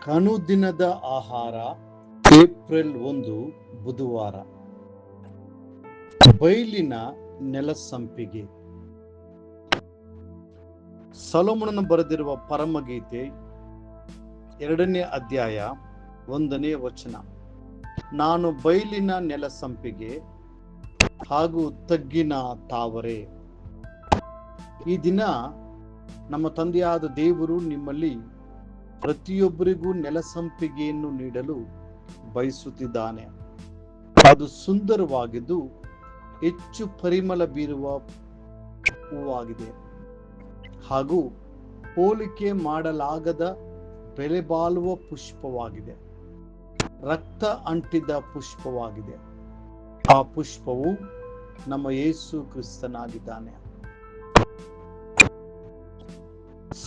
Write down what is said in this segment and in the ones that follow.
ಅನುದಿನದ ಆಹಾರ ಏಪ್ರಿಲ್ 1 ಬುಧವಾರ. ಬೈಲಿನ ನೆಲಸಂಪಿಗೆ. ಸೊಲೊಮೋನನು ಬರೆದಿರುವ ಪರಮಗೀತೆ 2ನೇ ಅಧ್ಯಾಯ 1ನೇ ವಚನ. ನಾನು ಬೈಲಿನ ನೆಲಸಂಪಿಗೆ ಹಾಗೂ ತಗ್ಗಿನ ತಾವರೆ. ಈ ದಿನ ನಮ್ಮ ತಂದೆಯಾದ ದೇವರು ನಿಮ್ಮಲ್ಲಿ ಪ್ರತಿಯೊಬ್ಬರಿಗೂ ನೆಲಸಂಪಿಗೆಯನ್ನು ನೀಡಲು ಬಯಸುತ್ತಿದ್ದಾನೆ. ಅದು ಸುಂದರವಾಗಿದ್ದು ಹೆಚ್ಚು ಪರಿಮಳ ಬೀರುವ ಹೂವಾಗಿದೆ ಹಾಗೂ ಹೋಲಿಕೆ ಮಾಡಲಾಗದ ಬೆಲೆ ಬಾಳುವ ಪುಷ್ಪವಾಗಿದೆ. ರಕ್ತ ಅಂಟಿದ ಪುಷ್ಪವಾಗಿದೆ. ಆ ಪುಷ್ಪವು ನಮ್ಮ ಯೇಸು ಕ್ರಿಸ್ತನಾಗಿದ್ದಾನೆ.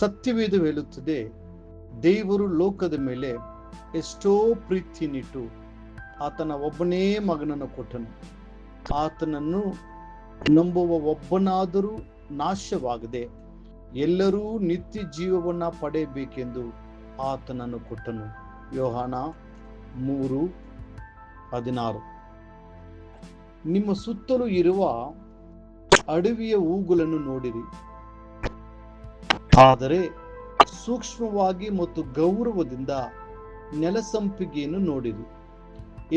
ಸತ್ಯವೇದ ಹೇಳುತ್ತದೆ, ದೇವರು ಲೋಕದ ಮೇಲೆ ಎಷ್ಟೋ ಪ್ರೀತಿನಿಟ್ಟು ಆತನ ಒಬ್ಬನೇ ಮಗನನ್ನು ಕೊಟ್ಟನು. ಆತನನ್ನು ನಂಬುವ ಒಬ್ಬನಾದರೂ ನಾಶವಾಗದೆ ಎಲ್ಲರೂ ನಿತ್ಯ ಜೀವವನ್ನ ಪಡೆಯಬೇಕೆಂದು ಆತನನ್ನು ಕೊಟ್ಟನು. ಯೋಹಾನ 3:16. ನಿಮ್ಮ ಸುತ್ತಲೂ ಇರುವ ಅಡವಿಯ ಹೂಗಳನ್ನು ನೋಡಿರಿ, ಆದರೆ ಸೂಕ್ಷ್ಮವಾಗಿ ಮತ್ತು ಗೌರವದಿಂದ ನೆಲಸಂಪಿಗೆಯನ್ನು ನೋಡಿರಿ.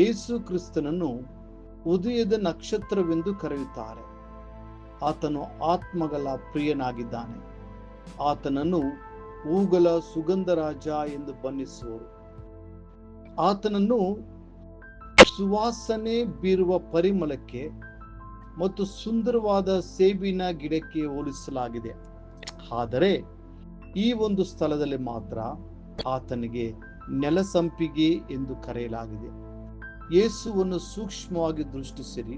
ಯೇಸು ಕ್ರಿಸ್ತನನ್ನು ಉದಯದ ನಕ್ಷತ್ರವೆಂದು ಕರೆಯುತ್ತಾರೆ. ಆತನು ಆತ್ಮಗಳ ಪ್ರಿಯನಾಗಿದ್ದಾನೆ. ಆತನನ್ನು ಹೂಗಳ ಸುಗಂಧರಾಜ ಎಂದು ಬಣ್ಣಿಸುವರು. ಆತನನ್ನು ಸುವಾಸನೆ ಬೀರುವ ಪರಿಮಳಕ್ಕೆ ಮತ್ತು ಸುಂದರವಾದ ಸೇಬಿನ ಗಿಡಕ್ಕೆ ಹೋಲಿಸಲಾಗಿದೆ. ಆದರೆ ಈ ಒಂದು ಸ್ಥಳದಲ್ಲಿ ಮಾತ್ರ ಆತನಿಗೆ ನೆಲಸಂಪಿಗೆ ಎಂದು ಕರೆಯಲಾಗಿದೆ. ಯೇಸುವನ್ನು ಸೂಕ್ಷ್ಮವಾಗಿ ದೃಷ್ಟಿಸಿರಿ.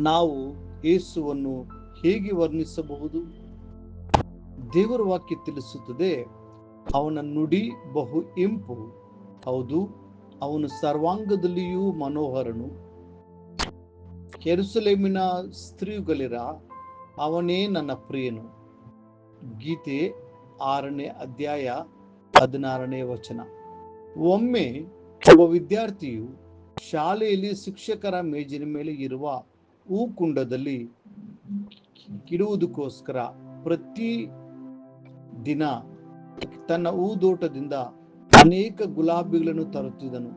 ನಾವು ಯೇಸುವನ್ನು ಹೇಗೆ ವರ್ಣಿಸಬಹುದು? ದೇವರ ವಾಕ್ಯ ತಿಳಿಸುತ್ತದೆ, ಅವನ ನುಡಿ ಬಹು ಇಂಪು, ಹೌದು, ಅವನು ಸರ್ವಾಂಗದಲ್ಲಿಯೂ ಮನೋಹರನು. ಯೆರೂಸಲೇಮಿನ ಸ್ತ್ರೀಗಳಿರ, ಅವನೇ ನನ್ನ ಪ್ರಿಯನು. ಗೀತೆ 6ನೇ ಅಧ್ಯಾಯ 16ನೇ ವಚನ. ಒಮ್ಮೆ ಒಬ್ಬ ವಿದ್ಯಾರ್ಥಿಯು ಶಾಲೆಯಲ್ಲಿ ಶಿಕ್ಷಕರ ಮೇಜಿನ ಮೇಲೆ ಇರುವ ಹೂಕುಂಡದಲ್ಲಿ ಇಡುವುದಕ್ಕೋಸ್ಕರ ಪ್ರತಿ ದಿನ ತನ್ನ ಹೂದೋಟದಿಂದ ಅನೇಕ ಗುಲಾಬಿಗಳನ್ನು ತರುತ್ತಿದ್ದನು.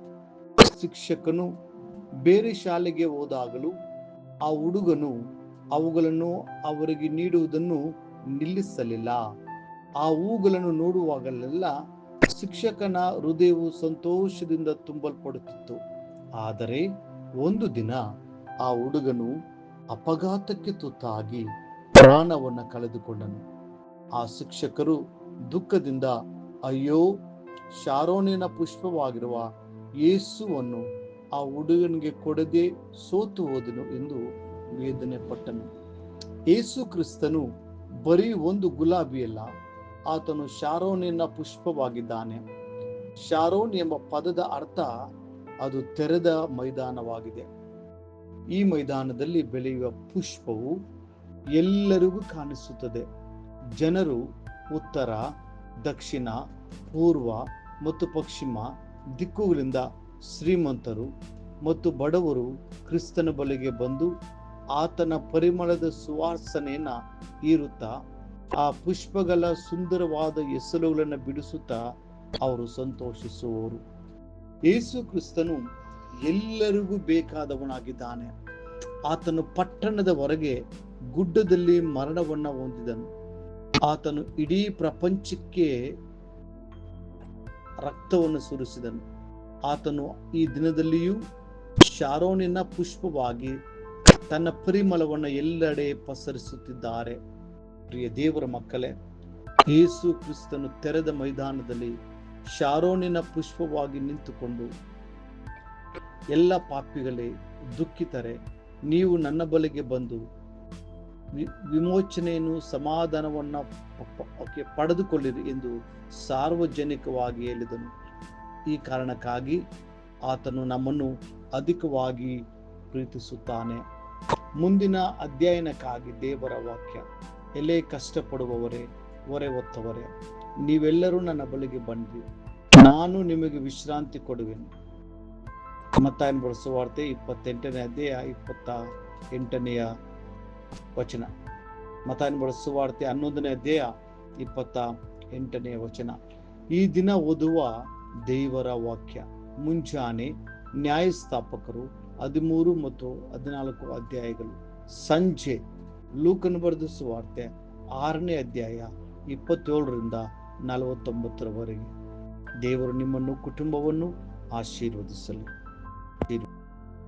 ಶಿಕ್ಷಕನು ಬೇರೆ ಶಾಲೆಗೆ ಹೋದಾಗಲೂ ಆ ಹುಡುಗನು ಅವುಗಳನ್ನು ಅವರಿಗೆ ನೀಡುವುದನ್ನು ನಿಲ್ಲಿಸಲಿಲ್ಲ. ಆ ಹೂಗಳನ್ನು ನೋಡುವಾಗಲೆಲ್ಲ ಶಿಕ್ಷಕನ ಹೃದಯವು ಸಂತೋಷದಿಂದ ತುಂಬಲ್ಪಡುತ್ತಿತ್ತು. ಆದರೆ ಒಂದು ದಿನ ಆ ಹುಡುಗನು ಅಪಘಾತಕ್ಕೆ ತುತ್ತಾಗಿ ಪ್ರಾಣವನ್ನು ಕಳೆದುಕೊಂಡನು. ಆ ಶಿಕ್ಷಕರು ದುಃಖದಿಂದ, ಅಯ್ಯೋ, ಶಾರೋನಿನ ಪುಷ್ಪವಾಗಿರುವ ಯೇಸುವನ್ನು ಆ ಹುಡುಗನಿಗೆ ಕೊಡದೆ ಸೋತು ಹೋದನು ಎಂದು ವೇದನೆ ಪಟ್ಟನು. ಯೇಸು ಕ್ರಿಸ್ತನು ಬರೀ ಒಂದು ಗುಲಾಬಿಯಲ್ಲ, ಆತನು ಶಾರೋನಿನ ಪುಷ್ಪವಾಗಿದ್ದಾನೆ. ಶಾರೋನ್ ಎಂಬ ಪದದ ಅರ್ಥ ಅದು ತೆರೆದ ಮೈದಾನವಾಗಿದೆ. ಈ ಮೈದಾನದಲ್ಲಿ ಬೆಳೆಯುವ ಪುಷ್ಪವು ಎಲ್ಲರಿಗೂ ಕಾಣಿಸುತ್ತದೆ. ಜನರು ಉತ್ತರ, ದಕ್ಷಿಣ, ಪೂರ್ವ ಮತ್ತು ಪಶ್ಚಿಮ ದಿಕ್ಕುಗಳಿಂದ, ಶ್ರೀಮಂತರು ಮತ್ತು ಬಡವರು ಕ್ರಿಸ್ತನ ಬಳಿಗೆ ಬಂದು ಆತನ ಪರಿಮಳದ ಸುವಾಸನೆಯನ್ನ ಹೀರುತ್ತಾ ಆ ಪುಷ್ಪಗಳ ಸುಂದರವಾದ ಎಸಳುಗಳನ್ನು ಬಿಡಿಸುತ್ತಾ ಅವರು ಸಂತೋಷಿಸುವರು. ಯೇಸು ಕ್ರಿಸ್ತನು ಎಲ್ಲರಿಗೂ ಬೇಕಾದವನಾಗಿದ್ದಾನೆ. ಆತನು ಪಟ್ಟಣದ ಹೊರಗೆ ಗುಡ್ಡದಲ್ಲಿ ಮರಣವನ್ನ ಹೊಂದಿದನು. ಆತನು ಇಡೀ ಪ್ರಪಂಚಕ್ಕೆ ರಕ್ತವನ್ನು ಸುರಿಸಿದನು. ಆತನು ಈ ದಿನದಲ್ಲಿಯೂ ಶಾರೋನಿನ ಪುಷ್ಪವಾಗಿ ತನ್ನ ಪರಿಮಳವನ್ನು ಎಲ್ಲೆಡೆ ಪಸರಿಸುತ್ತಿದ್ದಾರೆ. ಪ್ರಿಯ ದೇವರ ಮಕ್ಕಳೇ, ಯೇಸು ಕ್ರಿಸ್ತನು ತೆರೆದ ಮೈದಾನದಲ್ಲಿ ಶಾರೋನಿನ ಪುಷ್ಪವಾಗಿ ನಿಂತುಕೊಂಡು, ಎಲ್ಲ ಪಾಪಿಗಳೇ, ದುಃಖಿತರೆ, ನೀವು ನನ್ನ ಬಳಿಗೆ ಬಂದು ವಿಮೋಚನೆಯನ್ನು ಸಮಾಧಾನವನ್ನ ಪಡೆದುಕೊಳ್ಳಿರಿ ಎಂದು ಸಾರ್ವಜನಿಕವಾಗಿ ಹೇಳಿದನು. ಈ ಕಾರಣಕ್ಕಾಗಿ ಆತನು ನಮ್ಮನ್ನು ಅಧಿಕವಾಗಿ ಪ್ರೀತಿಸುತ್ತಾನೆ. ಮುಂದಿನ ಅಧ್ಯಯನಕ್ಕಾಗಿ ದೇವರ ವಾಕ್ಯ. ಎಲೆ ಕಷ್ಟಪಡುವವರೇ, ಹೊರೆ ಹೊತ್ತವರೇ, ನೀವೆಲ್ಲರೂ ನನ್ನ ಬಳಿಗೆ ಬನ್ನಿರಿ, ನಾನು ನಿಮಗೆ ವಿಶ್ರಾಂತಿ ಕೊಡುವೆನು. ಮತ್ತಾಯನ ಬರೆದ ಸುವಾರ್ತೆ 28ನೇ ಅಧ್ಯಾಯ 28ನೇ ವಚನ. ಮತ್ತಾಯನ ಬರೆದ ಸುವಾರ್ತೆ 11ನೇ ಅಧ್ಯಾಯ 28ನೇ ವಚನ. ಈ ದಿನ ಓದುವ ದೇವರ ವಾಕ್ಯ. ಮುಂಜಾನೆ ನ್ಯಾಯಸ್ಥಾಪಕರು 13 ಮತ್ತು 14 ಅಧ್ಯಾಯಗಳು. ಸಂಜೆ ಲೂಕನ ಬರೆದ ಸುವಾರ್ತೆ 6ನೇ ಅಧ್ಯಾಯ 27ರಿಂದ 49ರವರೆಗೆ. ದೇವರು ನಿಮ್ಮನ್ನು ಕುಟುಂಬವನ್ನು ಆಶೀರ್ವದಿಸಲಿ.